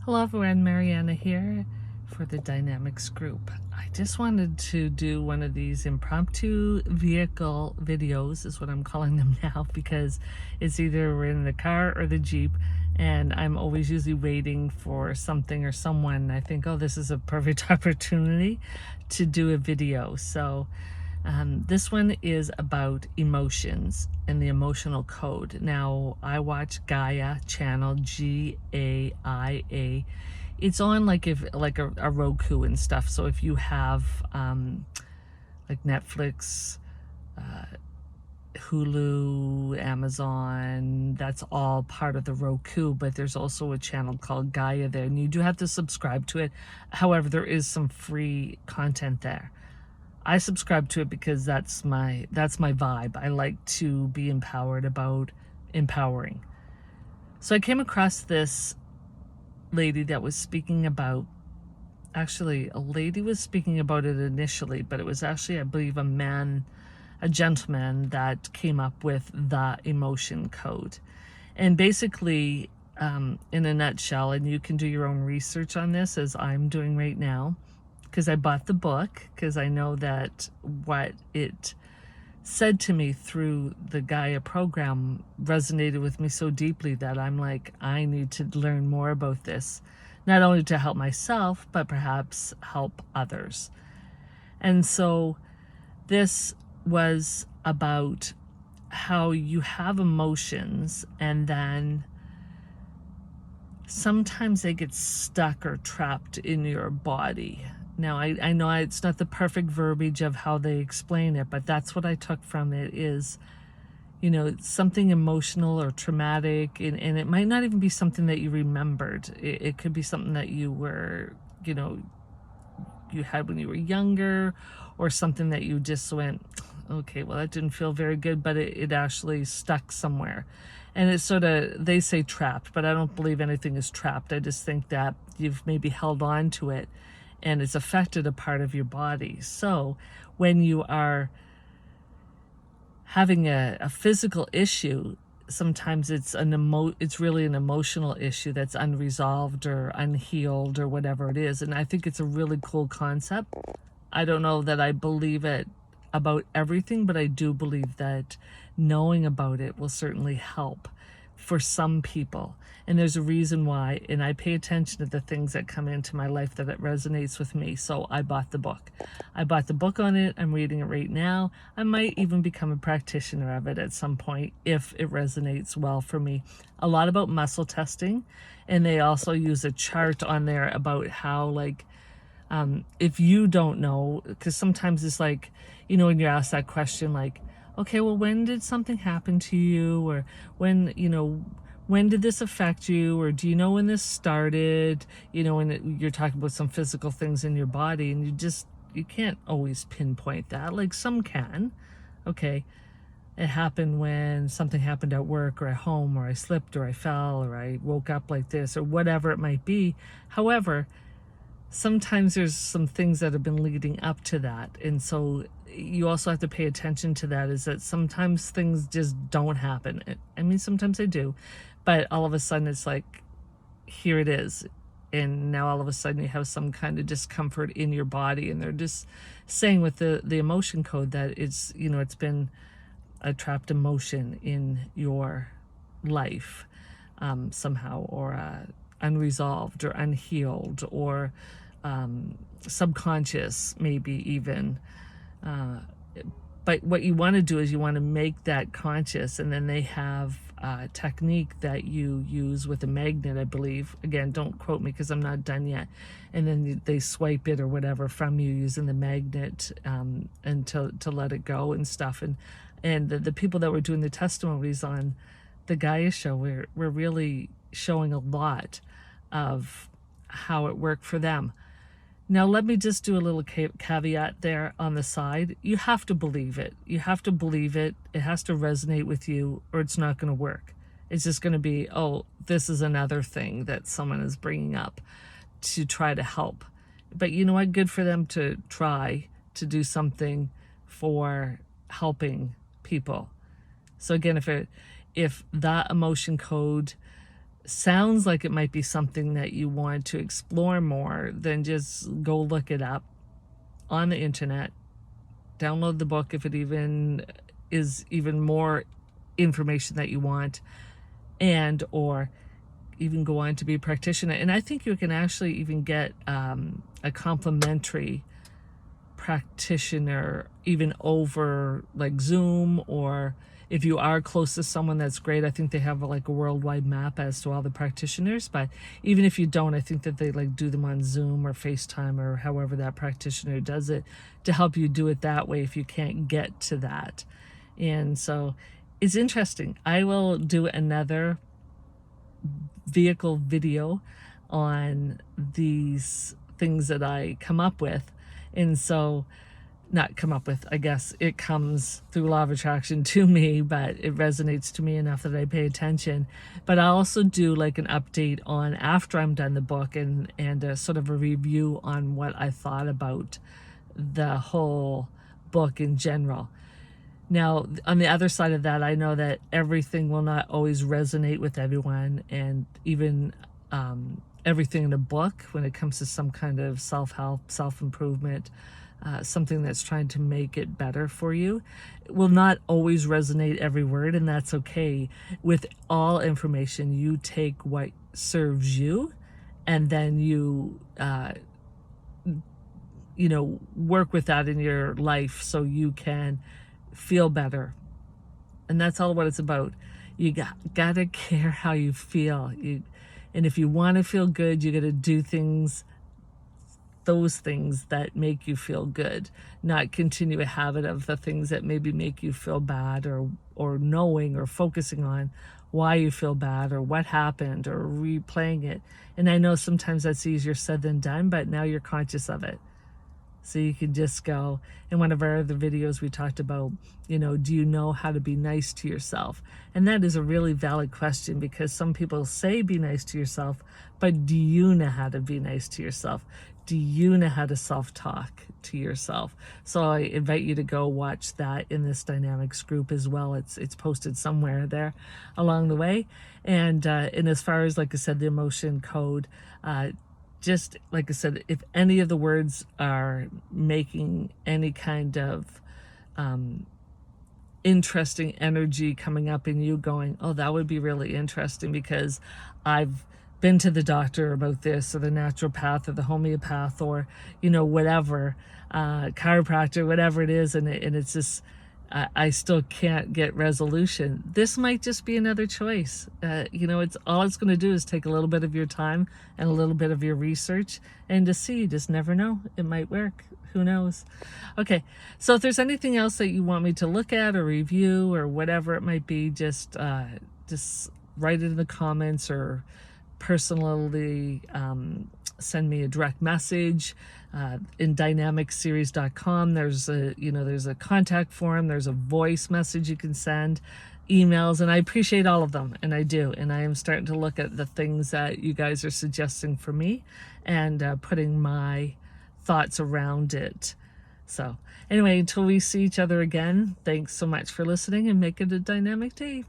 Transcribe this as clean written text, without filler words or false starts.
Hello everyone, Mariana here for the Dynamics Group. I just wanted to do one of these impromptu vehicle videos, is what I'm calling them now, because it's either we're in the car or the Jeep, and I'm always usually waiting for something or someone. I think, oh, this is a perfect opportunity to do a video. So this one is about emotions and the emotional code. Now, I watch Gaia channel, Gaia. It's on like a Roku and stuff. So if you have like Netflix, Hulu, Amazon, that's all part of the Roku, but there's also a channel called Gaia there, and you do have to subscribe to it. However, there is some free content there. I subscribe to it because that's my vibe. I like to be empowered about empowering. So I came across this lady that was speaking about, actually a lady was speaking about it initially, but it was actually, I believe, a gentleman that came up with the emotion code. And basically, in a nutshell, and you can do your own research on this as I'm doing right now, because I bought the book, because I know that what it said to me through the Gaia program resonated with me so deeply that I'm like, I need to learn more about this, not only to help myself, but perhaps help others. And so this was about how you have emotions and then sometimes they get stuck or trapped in your body. Now, I know it's not the perfect verbiage of how they explain it, but that's what I took from it is, something emotional or traumatic, and it might not even be something that you remembered. It could be something that you were, you had when you were younger, or something that you just went, okay, well, that didn't feel very good, but it actually stuck somewhere. And it's sort of, they say trapped, but I don't believe anything is trapped. I just think that you've maybe held on to it and it's affected a part of your body. So when you are having a physical issue, sometimes it's it's really an emotional issue that's unresolved or unhealed or whatever it is. And I think it's a really cool concept. I don't know that I believe it about everything, but I do believe that knowing about it will certainly help for some people. And there's a reason why, and I pay attention to the things that come into my life that it resonates with me. So I bought the book. I bought the book on it. I'm reading it right now. I might even become a practitioner of it at some point if it resonates well for me. A lot about muscle testing, and they also use a chart on there about how, like, if you don't know, because sometimes it's like, when you're asked that question, like, okay, well, when did something happen to you? Or when did this affect you? Or do you know when this started? When you're talking about some physical things in your body, and you can't always pinpoint that. Like some can. Okay, it happened when something happened at work or at home, or I slipped or I fell or I woke up like this, or whatever it might be. However, sometimes there's some things that have been leading up to that. And so you also have to pay attention to that, is that sometimes things just don't happen. I mean, sometimes they do, but all of a sudden it's like, here it is. And now all of a sudden you have some kind of discomfort in your body. And they're just saying with the emotion code that it's, it's been a trapped emotion in your life somehow, or unresolved or unhealed, or subconscious, maybe even. But what you want to do is you want to make that conscious, and then they have a technique that you use with a magnet, I believe. Again, don't quote me because I'm not done yet. And then they swipe it or whatever from you using the magnet, and to let it go and stuff. And the people that were doing the testimonies on the Gaia show were really showing a lot of how it worked for them. Now, let me just do a little caveat there on the side. You have to believe it. You have to believe it. It has to resonate with you, or it's not going to work. It's just going to be, oh, this is another thing that someone is bringing up to try to help. But you know what? Good for them to try to do something for helping people. So again, if that emotion code sounds like it might be something that you want to explore more, then just go look it up on the internet. Download the book if it even is even more information that you want, and or even go on to be a practitioner. And I think you can actually even get a complimentary practitioner even over like Zoom, or if you are close to someone, that's great. I think they have like a worldwide map as to all the practitioners, but even if you don't, I think that they like do them on Zoom or FaceTime or however that practitioner does it, to help you do it that way if you can't get to that. And so it's interesting. I will do another vehicle video on these things that I come up with. And so, not come up with, I guess it comes through law of attraction to me, but it resonates to me enough that I pay attention. But I'll also do like an update on after I'm done the book, and sort of a review on what I thought about the whole book in general. Now, on the other side of that, I know that everything will not always resonate with everyone, and even everything in a book, when it comes to some kind of self-help, self-improvement, something that's trying to make it better for you, it will not always resonate every word, and that's okay. With all information, you take what serves you, and then you work with that in your life so you can feel better. And that's all what it's about. You gotta care how you feel. And if you want to feel good, you gotta do those things that make you feel good, not continue a habit of the things that maybe make you feel bad, or knowing or focusing on why you feel bad or what happened, or replaying it. And I know sometimes that's easier said than done, but now you're conscious of it. So you can just go, in one of our other videos we talked about, do you know how to be nice to yourself? And that is a really valid question, because some people say be nice to yourself, but do you know how to be nice to yourself? Do you know how to self-talk to yourself? So I invite you to go watch that in this dynamics group as well. It's posted somewhere there along the way. And as far as, like I said, the emotion code, just like I said, if any of the words are making any kind of interesting energy coming up in you, going, oh, that would be really interesting because I've been to the doctor about this, or the naturopath, or the homeopath, or whatever, chiropractor, whatever it is, and it's just I still can't get resolution. This might just be another choice. It's going to do is take a little bit of your time and a little bit of your research, and to see. You just never know. It might work. Who knows? Okay, so if there's anything else that you want me to look at or review or whatever it might be, just write it in the comments, or personally send me a direct message. In dynamicseries.com, there's a contact form, there's a voice message you can send, emails, and I appreciate all of them, and I do. And I am starting to look at the things that you guys are suggesting for me, and putting my thoughts around it. So anyway, until we see each other again, thanks so much for listening, and make it a dynamic day.